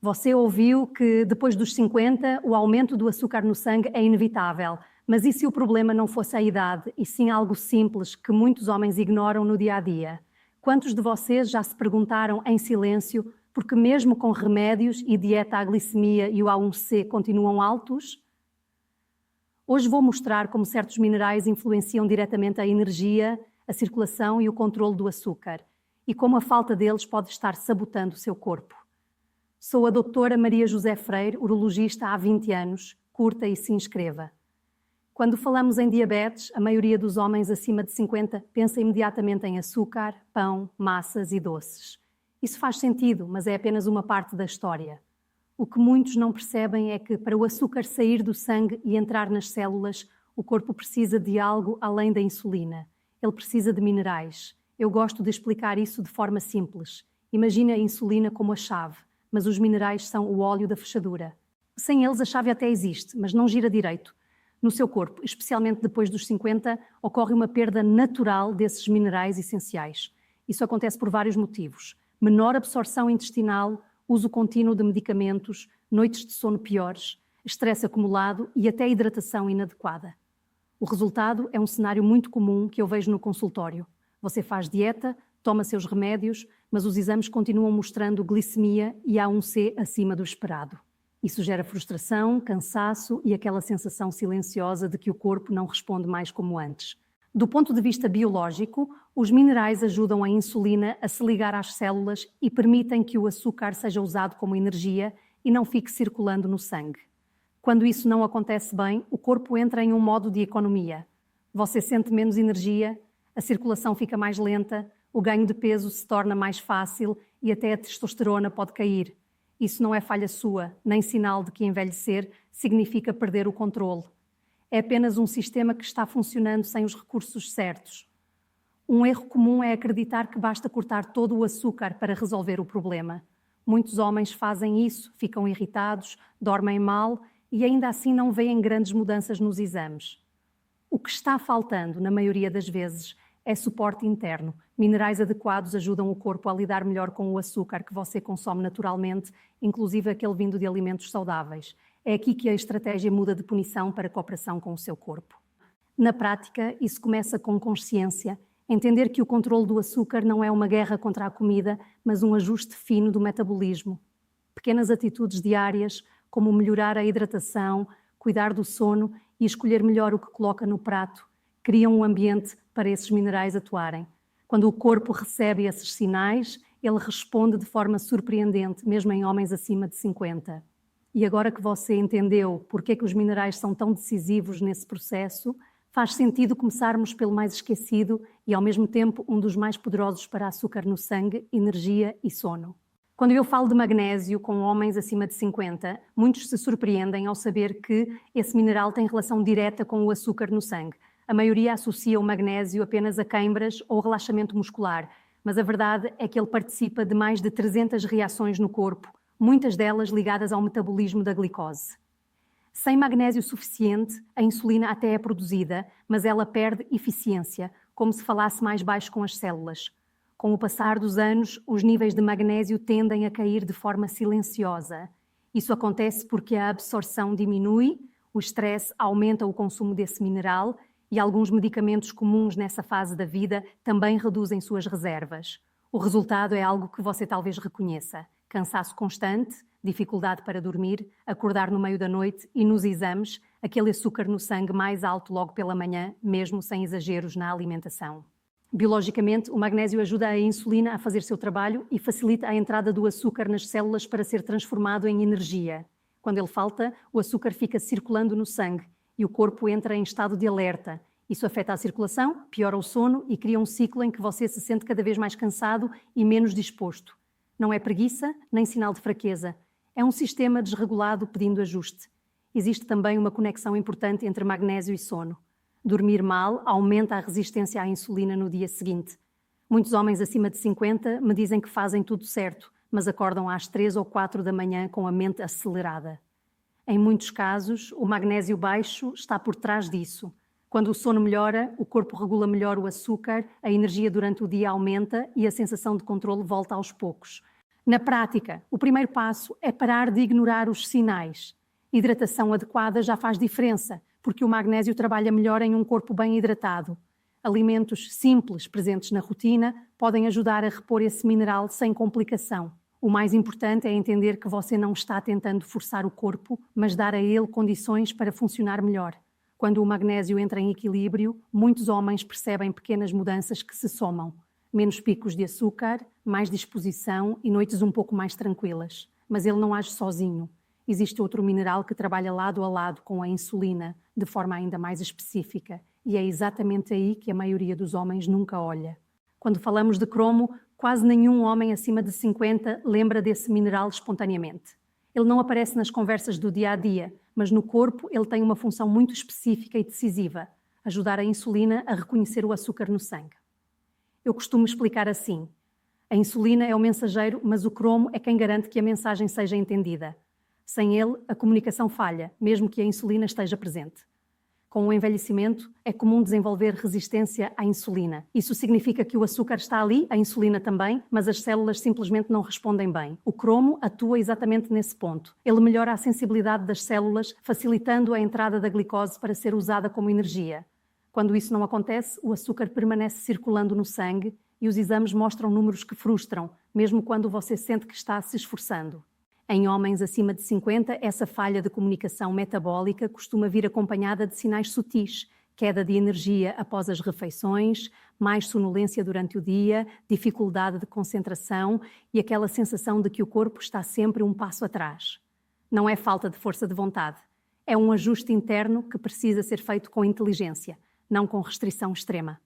Você ouviu que depois dos 50 o aumento do açúcar no sangue é inevitável, mas e se o problema não fosse a idade, e sim algo simples que muitos homens ignoram no dia a dia? Quantos de vocês já se perguntaram em silêncio porque mesmo com remédios e dieta a glicemia e o A1C continuam altos? Hoje vou mostrar como certos minerais influenciam diretamente a energia, a circulação e o controle do açúcar, e como a falta deles pode estar sabotando o seu corpo. Sou a doutora Maria José Freire, urologista há 20 anos. Curta e se inscreva. Quando falamos em diabetes, a maioria dos homens acima de 50 pensa imediatamente em açúcar, pão, massas e doces. Isso faz sentido, mas é apenas uma parte da história. O que muitos não percebem é que, para o açúcar sair do sangue e entrar nas células, o corpo precisa de algo além da insulina. Ele precisa de minerais. Eu gosto de explicar isso de forma simples. Imagina a insulina como a chave, mas os minerais são o óleo da fechadura. Sem eles, a chave até existe, mas não gira direito. No seu corpo, especialmente depois dos 50, ocorre uma perda natural desses minerais essenciais. Isso acontece por vários motivos. Menor absorção intestinal, uso contínuo de medicamentos, noites de sono piores, estresse acumulado e até hidratação inadequada. O resultado é um cenário muito comum que eu vejo no consultório. Você faz dieta, toma seus remédios, mas os exames continuam mostrando glicemia e A1C acima do esperado. Isso gera frustração, cansaço e aquela sensação silenciosa de que o corpo não responde mais como antes. Do ponto de vista biológico, os minerais ajudam a insulina a se ligar às células e permitem que o açúcar seja usado como energia e não fique circulando no sangue. Quando isso não acontece bem, o corpo entra em um modo de economia. Você sente menos energia, a circulação fica mais lenta, o ganho de peso se torna mais fácil e até a testosterona pode cair. Isso não é falha sua, nem sinal de que envelhecer significa perder o controle. É apenas um sistema que está funcionando sem os recursos certos. Um erro comum é acreditar que basta cortar todo o açúcar para resolver o problema. Muitos homens fazem isso, ficam irritados, dormem mal e ainda assim não veem grandes mudanças nos exames. O que está faltando, na maioria das vezes, é suporte interno. Minerais adequados ajudam o corpo a lidar melhor com o açúcar que você consome naturalmente, inclusive aquele vindo de alimentos saudáveis. É aqui que a estratégia muda de punição para cooperação com o seu corpo. Na prática, isso começa com consciência. Entender que o controle do açúcar não é uma guerra contra a comida, mas um ajuste fino do metabolismo. Pequenas atitudes diárias, como melhorar a hidratação, cuidar do sono e escolher melhor o que coloca no prato, criam um ambiente para esses minerais atuarem. Quando o corpo recebe esses sinais, ele responde de forma surpreendente, mesmo em homens acima de 50. E agora que você entendeu porque é que os minerais são tão decisivos nesse processo, faz sentido começarmos pelo mais esquecido e, ao mesmo tempo, um dos mais poderosos para açúcar no sangue, energia e sono. Quando eu falo de magnésio com homens acima de 50, muitos se surpreendem ao saber que esse mineral tem relação direta com o açúcar no sangue. A maioria associa o magnésio apenas a queimbras ou relaxamento muscular, mas a verdade é que ele participa de mais de 300 reações no corpo, muitas delas ligadas ao metabolismo da glicose. Sem magnésio suficiente, a insulina até é produzida, mas ela perde eficiência, como se falasse mais baixo com as células. Com o passar dos anos, os níveis de magnésio tendem a cair de forma silenciosa. Isso acontece porque a absorção diminui, o estresse aumenta o consumo desse mineral e alguns medicamentos comuns nessa fase da vida também reduzem suas reservas. O resultado é algo que você talvez reconheça: cansaço constante, dificuldade para dormir, acordar no meio da noite e, nos exames, aquele açúcar no sangue mais alto logo pela manhã, mesmo sem exageros na alimentação. Biologicamente, o magnésio ajuda a insulina a fazer seu trabalho e facilita a entrada do açúcar nas células para ser transformado em energia. Quando ele falta, o açúcar fica circulando no sangue e o corpo entra em estado de alerta. Isso afeta a circulação, piora o sono e cria um ciclo em que você se sente cada vez mais cansado e menos disposto. Não é preguiça, nem sinal de fraqueza. É um sistema desregulado pedindo ajuste. Existe também uma conexão importante entre magnésio e sono. Dormir mal aumenta a resistência à insulina no dia seguinte. Muitos homens acima de 50 me dizem que fazem tudo certo, mas acordam às 3 ou 4 da manhã com a mente acelerada. Em muitos casos, o magnésio baixo está por trás disso. Quando o sono melhora, o corpo regula melhor o açúcar, a energia durante o dia aumenta e a sensação de controle volta aos poucos. Na prática, o primeiro passo é parar de ignorar os sinais. Hidratação adequada já faz diferença, porque o magnésio trabalha melhor em um corpo bem hidratado. Alimentos simples presentes na rotina podem ajudar a repor esse mineral sem complicação. O mais importante é entender que você não está tentando forçar o corpo, mas dar a ele condições para funcionar melhor. Quando o magnésio entra em equilíbrio, muitos homens percebem pequenas mudanças que se somam. Menos picos de açúcar, mais disposição e noites um pouco mais tranquilas. Mas ele não age sozinho. Existe outro mineral que trabalha lado a lado com a insulina, de forma ainda mais específica. E é exatamente aí que a maioria dos homens nunca olha. Quando falamos de cromo, quase nenhum homem acima de 50 lembra desse mineral espontaneamente. Ele não aparece nas conversas do dia a dia, mas no corpo ele tem uma função muito específica e decisiva: ajudar a insulina a reconhecer o açúcar no sangue. Eu costumo explicar assim: a insulina é o mensageiro, mas o cromo é quem garante que a mensagem seja entendida. Sem ele, a comunicação falha, mesmo que a insulina esteja presente. Com o envelhecimento, é comum desenvolver resistência à insulina. Isso significa que o açúcar está ali, a insulina também, mas as células simplesmente não respondem bem. O cromo atua exatamente nesse ponto. Ele melhora a sensibilidade das células, facilitando a entrada da glicose para ser usada como energia. Quando isso não acontece, o açúcar permanece circulando no sangue e os exames mostram números que frustram, mesmo quando você sente que está se esforçando. Em homens acima de 50, essa falha de comunicação metabólica costuma vir acompanhada de sinais sutis: queda de energia após as refeições, mais sonolência durante o dia, dificuldade de concentração e aquela sensação de que o corpo está sempre um passo atrás. Não é falta de força de vontade. É um ajuste interno que precisa ser feito com inteligência, não com restrição extrema.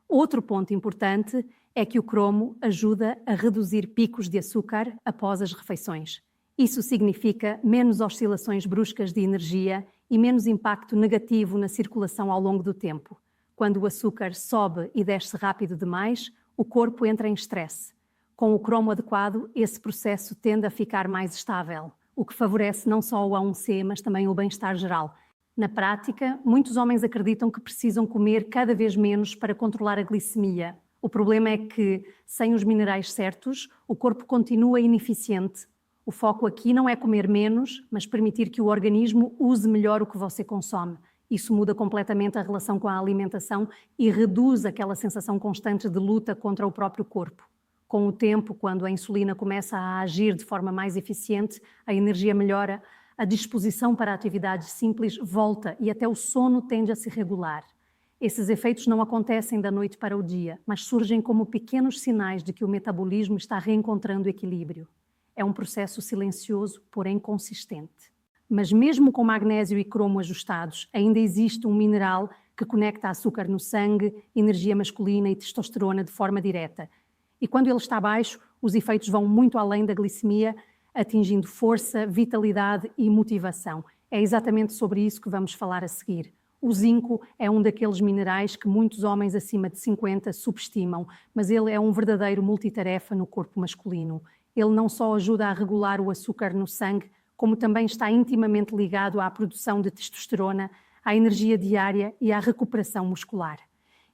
Outro ponto importante é que o cromo ajuda a reduzir picos de açúcar após as refeições. Isso significa menos oscilações bruscas de energia e menos impacto negativo na circulação ao longo do tempo. Quando o açúcar sobe e desce rápido demais, o corpo entra em estresse. Com o cromo adequado, esse processo tende a ficar mais estável, o que favorece não só o A1C, mas também o bem-estar geral. Na prática, muitos homens acreditam que precisam comer cada vez menos para controlar a glicemia. O problema é que, sem os minerais certos, o corpo continua ineficiente. O foco aqui não é comer menos, mas permitir que o organismo use melhor o que você consome. Isso muda completamente a relação com a alimentação e reduz aquela sensação constante de luta contra o próprio corpo. Com o tempo, quando a insulina começa a agir de forma mais eficiente, a energia melhora, a disposição para atividades simples volta e até o sono tende a se regular. Esses efeitos não acontecem da noite para o dia, mas surgem como pequenos sinais de que o metabolismo está reencontrando equilíbrio. É um processo silencioso, porém consistente. Mas mesmo com magnésio e cromo ajustados, ainda existe um mineral que conecta açúcar no sangue, energia masculina e testosterona de forma direta. E quando ele está baixo, os efeitos vão muito além da glicemia, atingindo força, vitalidade e motivação. É exatamente sobre isso que vamos falar a seguir. O zinco é um daqueles minerais que muitos homens acima de 50 subestimam, mas ele é um verdadeiro multitarefa no corpo masculino. Ele não só ajuda a regular o açúcar no sangue, como também está intimamente ligado à produção de testosterona, à energia diária e à recuperação muscular.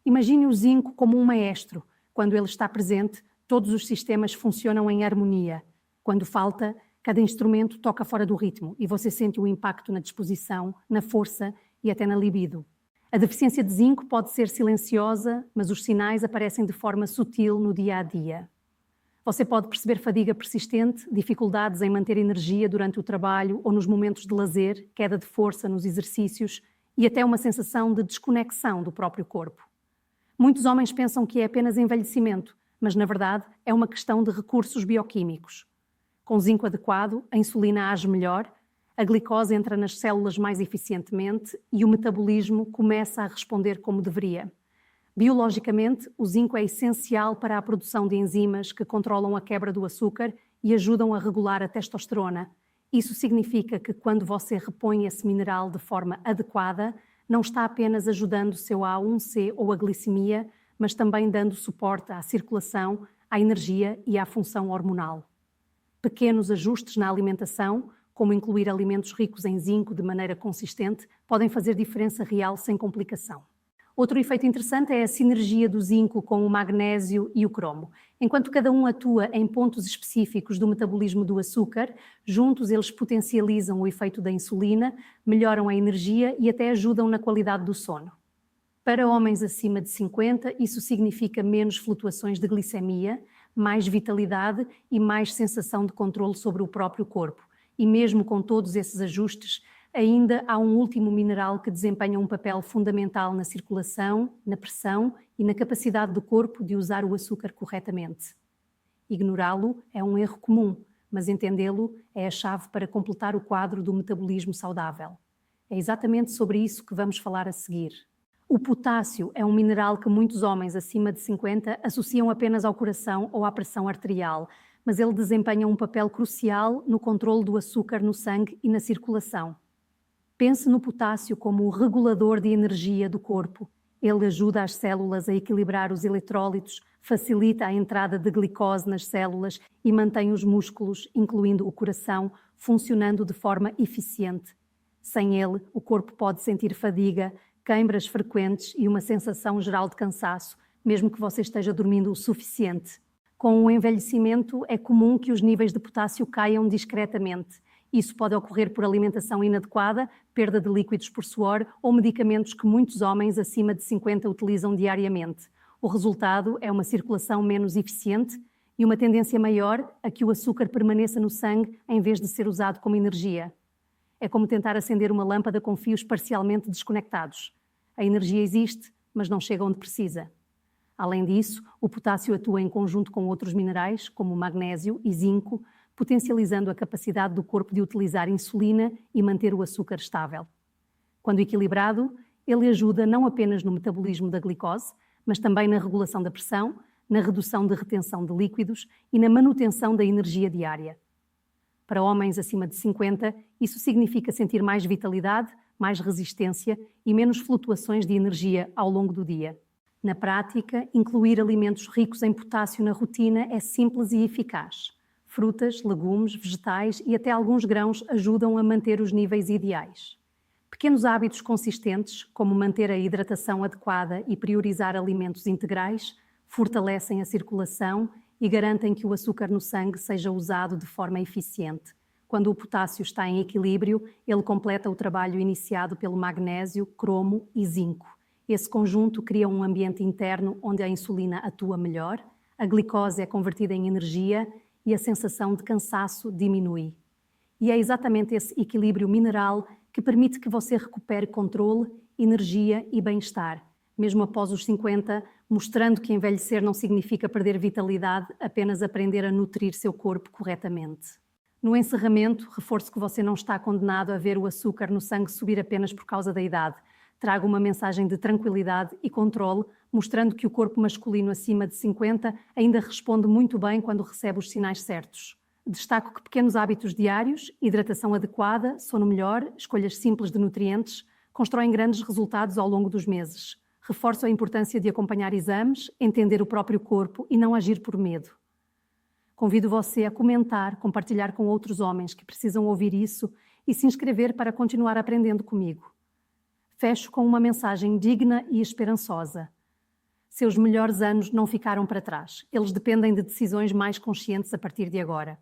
Imagine o zinco como um maestro. Quando ele está presente, todos os sistemas funcionam em harmonia. Quando falta, cada instrumento toca fora do ritmo e você sente o impacto na disposição, na força e até na libido. A deficiência de zinco pode ser silenciosa, mas os sinais aparecem de forma sutil no dia a dia. Você pode perceber fadiga persistente, dificuldades em manter energia durante o trabalho ou nos momentos de lazer, queda de força nos exercícios e até uma sensação de desconexão do próprio corpo. Muitos homens pensam que é apenas envelhecimento, mas na verdade é uma questão de recursos bioquímicos. Com zinco adequado, a insulina age melhor, a glicose entra nas células mais eficientemente e o metabolismo começa a responder como deveria. Biologicamente, o zinco é essencial para a produção de enzimas que controlam a quebra do açúcar e ajudam a regular a testosterona. Isso significa que quando você repõe esse mineral de forma adequada, não está apenas ajudando o seu A1C ou a glicemia, mas também dando suporte à circulação, à energia e à função hormonal. Pequenos ajustes na alimentação, como incluir alimentos ricos em zinco de maneira consistente, podem fazer diferença real sem complicação. Outro efeito interessante é a sinergia do zinco com o magnésio e o cromo. Enquanto cada um atua em pontos específicos do metabolismo do açúcar, juntos eles potencializam o efeito da insulina, melhoram a energia e até ajudam na qualidade do sono. Para homens acima de 50, isso significa menos flutuações de glicemia, mais vitalidade e mais sensação de controle sobre o próprio corpo. E mesmo com todos esses ajustes, ainda há um último mineral que desempenha um papel fundamental na circulação, na pressão e na capacidade do corpo de usar o açúcar corretamente. Ignorá-lo é um erro comum, mas entendê-lo é a chave para completar o quadro do metabolismo saudável. É exatamente sobre isso que vamos falar a seguir. O potássio é um mineral que muitos homens acima de 50 associam apenas ao coração ou à pressão arterial, mas ele desempenha um papel crucial no controle do açúcar no sangue e na circulação. Pense no potássio como o regulador de energia do corpo. Ele ajuda as células a equilibrar os eletrólitos, facilita a entrada de glicose nas células e mantém os músculos, incluindo o coração, funcionando de forma eficiente. Sem ele, o corpo pode sentir fadiga, queimbras frequentes e uma sensação geral de cansaço, mesmo que você esteja dormindo o suficiente. Com o envelhecimento, é comum que os níveis de potássio caiam discretamente. Isso pode ocorrer por alimentação inadequada, perda de líquidos por suor ou medicamentos que muitos homens acima de 50 utilizam diariamente. O resultado é uma circulação menos eficiente e uma tendência maior a que o açúcar permaneça no sangue em vez de ser usado como energia. É como tentar acender uma lâmpada com fios parcialmente desconectados. A energia existe, mas não chega onde precisa. Além disso, o potássio atua em conjunto com outros minerais, como magnésio e zinco, potencializando a capacidade do corpo de utilizar insulina e manter o açúcar estável. Quando equilibrado, ele ajuda não apenas no metabolismo da glicose, mas também na regulação da pressão, na redução de retenção de líquidos e na manutenção da energia diária. Para homens acima de 50, isso significa sentir mais vitalidade, mais resistência e menos flutuações de energia ao longo do dia. Na prática, incluir alimentos ricos em potássio na rotina é simples e eficaz. Frutas, legumes, vegetais e até alguns grãos ajudam a manter os níveis ideais. Pequenos hábitos consistentes, como manter a hidratação adequada e priorizar alimentos integrais, fortalecem a circulação e garantem que o açúcar no sangue seja usado de forma eficiente. Quando o potássio está em equilíbrio, ele completa o trabalho iniciado pelo magnésio, cromo e zinco. Esse conjunto cria um ambiente interno onde a insulina atua melhor, a glicose é convertida em energia e a sensação de cansaço diminui. E é exatamente esse equilíbrio mineral que permite que você recupere controle, energia e bem-estar, mesmo após os 50, mostrando que envelhecer não significa perder vitalidade, apenas aprender a nutrir seu corpo corretamente. No encerramento, reforço que você não está condenado a ver o açúcar no sangue subir apenas por causa da idade. Trago uma mensagem de tranquilidade e controle, mostrando que o corpo masculino acima de 50 ainda responde muito bem quando recebe os sinais certos. Destaco que pequenos hábitos diários, hidratação adequada, sono melhor, escolhas simples de nutrientes, constroem grandes resultados ao longo dos meses. Reforço a importância de acompanhar exames, entender o próprio corpo e não agir por medo. Convido você a comentar, compartilhar com outros homens que precisam ouvir isso e se inscrever para continuar aprendendo comigo. Fecho com uma mensagem digna e esperançosa. Seus melhores anos não ficaram para trás. Eles dependem de decisões mais conscientes a partir de agora.